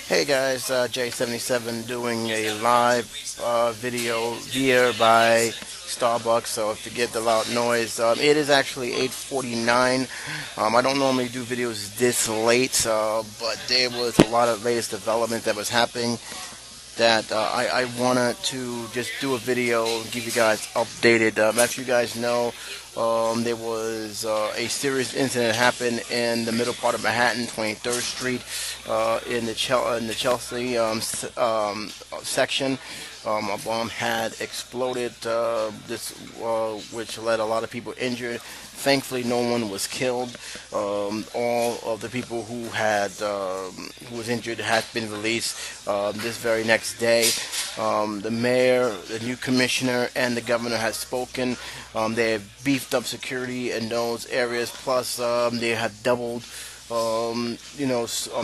Hey guys, J77 doing a live video here by Starbucks. So if you get the loud noise, it is actually 8:49. I don't normally do videos this late, but there was a lot of latest development that was happening that I wanted to just do a video and give you guys updated. As you guys know, there was a serious incident that happened in the middle part of Manhattan, 23rd Street, in the Chelsea section. A bomb had exploded, which led a lot of people injured. Thankfully, no one was killed. All of the people who was injured had been released this very next day. The mayor, the new commissioner, and the governor had spoken. They have beefed up security in those areas. Plus, they have doubled,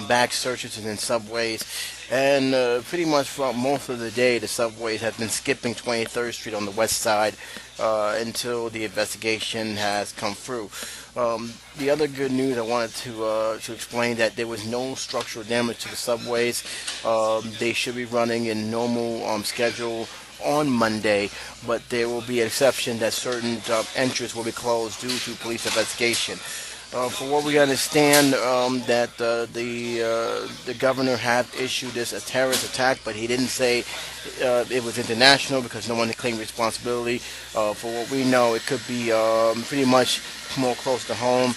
bag searches and in subways. And pretty much for most of the day, the subways have been skipping 23rd Street on the west side until the investigation has come through. The other good news I wanted to explain that there was no structural damage to the subways. They should be running in normal schedule on Monday, but there will be an exception that certain entries will be closed due to police investigation. For what we understand, that the governor had issued this a terrorist attack, but he didn't say it was international because no one claimed responsibility. For what we know, it could be pretty much more close to home.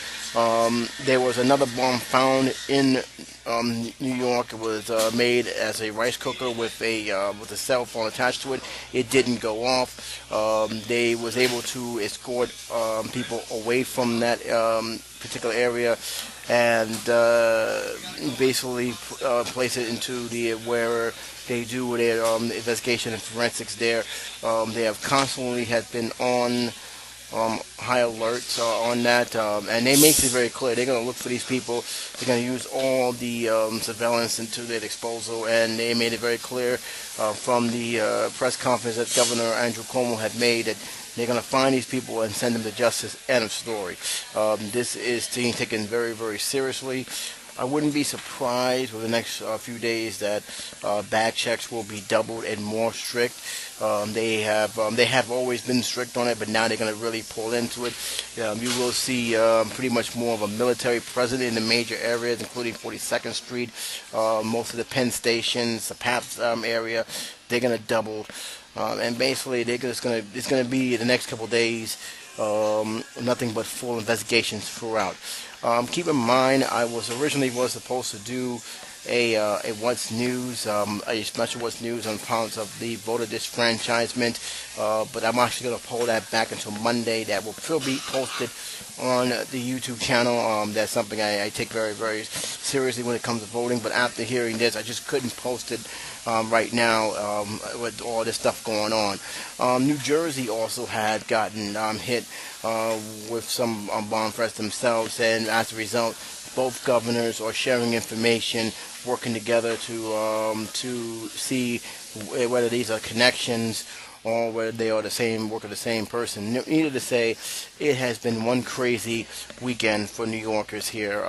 There was another bomb found in New York. It was made as a rice cooker with a cell phone attached to it. It didn't go off. They was able to escort people away from that particular area and basically place it into the where they do their investigation and forensics there. They have constantly had been on high alert on that, and they make it very clear they're going to look for these people. They're going to use all the surveillance into their disposal, and they made it very clear from the press conference that Governor Andrew Cuomo had made that they're going to find these people and send them to justice. End of story. This is being taken very, very seriously. I wouldn't be surprised with the next few days that bag checks will be doubled and more strict. They have always been strict on it, but now they're going to really pull into it. You will see pretty much more of a military presence in the major areas, including 42nd Street, most of the Penn stations, the PAPS area. They're going to double, and basically it's going to be the next couple days. Nothing but full investigations throughout. Keep in mind, I was originally supposed to do a What's News, a special What's News on pounds of the voter disfranchisement, but I'm actually going to pull that back until Monday. That will still be posted on the YouTube channel. That's something I take very, very seriously when it comes to voting, but after hearing this, I just couldn't post it right now with all this stuff going on. New Jersey also had gotten hit with some bomb threats themselves, and as a result, both governors are sharing information, working together to see whether these are connections or whether they are the same work of the same person. Needless to say, it has been one crazy weekend for New Yorkers here.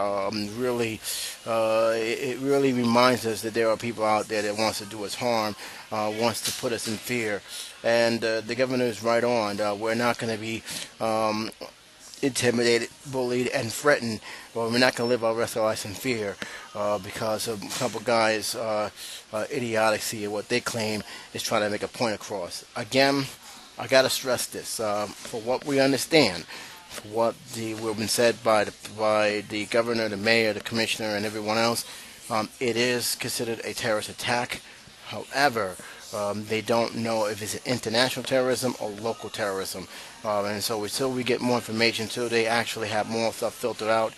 It really reminds us that there are people out there that wants to do us harm, wants to put us in fear. And the governor is right on. We're not going to be intimidated, bullied, and threatened. Well, we're not going to live our rest of our lives in fear because of a couple guys' idiocy or what they claim is trying to make a point across. Again, I got to stress this. For what we understand, for what we've been said by the governor, the mayor, the commissioner, and everyone else, it is considered a terrorist attack. However, they don't know if it's international terrorism or local terrorism. And so until we get more information, until they actually have more stuff filtered out,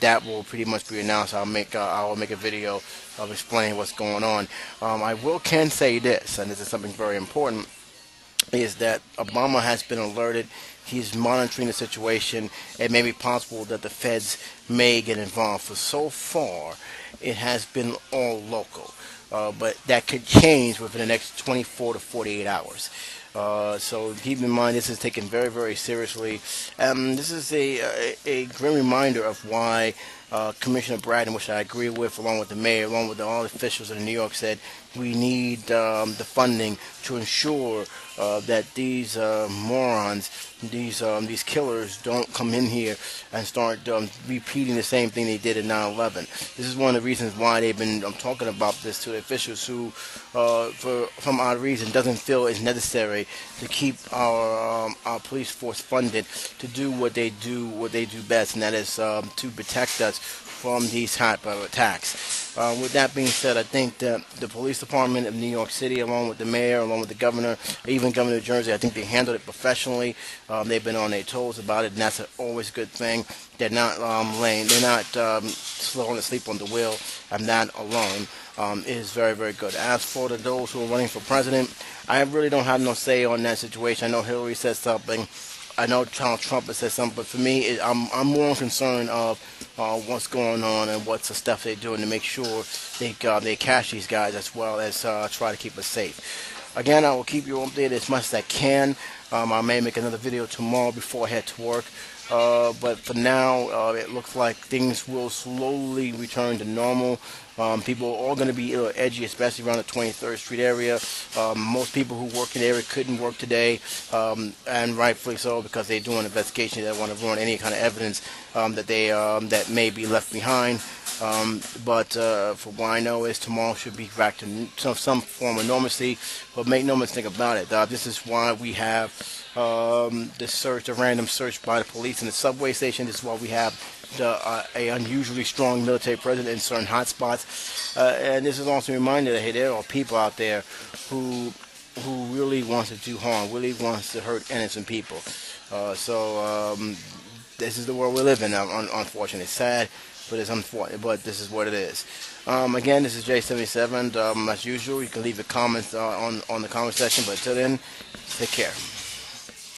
that will pretty much be announced. I will make a video of explaining what's going on. Can say this, and this is something very important, is that Obama has been alerted. He's monitoring the situation. It may be possible that the feds may get involved. For so far, it has been all local. But that could change within the next 24 to 48 hours. So keep in mind, this is taken very, very seriously. This is a grim reminder of why Commissioner Braden, which I agree with, along with the mayor, along with all the officials in New York, said we need the funding to ensure that these morons, these killers, don't come in here and start repeating the same thing they did in 9/11. This is one of the reasons why they've been talking about this to the officials who, for some odd reason, doesn't feel it's necessary to keep our police force funded to do what they do best, and that is to protect us from these type of attacks. With that being said, I think that the police department of New York City, along with the mayor, along with the governor, even Governor of New Jersey, I think they handled it professionally. They've been on their toes about it, and that's always a good thing. They're not they're not slowing asleep on the wheel. I'm not alone. It is very, very good. As for those who are running for president, I really don't have no say on that situation. I know Hillary said something. I know Donald Trump has said something, but for me, I'm more concerned of what's going on and what's the stuff they're doing to make sure they catch these guys, as well as try to keep us safe. Again, I will keep you updated as much as I can. I may make another video tomorrow before I head to work. But for now, it looks like things will slowly return to normal. People are all going to be a little edgy, especially around the 23rd Street area. Most people who work in the area couldn't work today, and rightfully so, because they're doing an investigation. They don't want to ruin any kind of evidence that may be left behind. But for what I know is tomorrow should be back to some form of normalcy. But make no mistake about it, this is why we have the random search by the police in the subway station. This is why we have a unusually strong military presence in certain hotspots. And this is also a reminder that, hey, there are people out there who really wants to do harm, really wants to hurt innocent people. So this is the world we live in. Unfortunately, it's sad, but it's unfortunate. But this is what it is. Again, this is J77. As usual, you can leave your comments on the comment section. But until then, take care.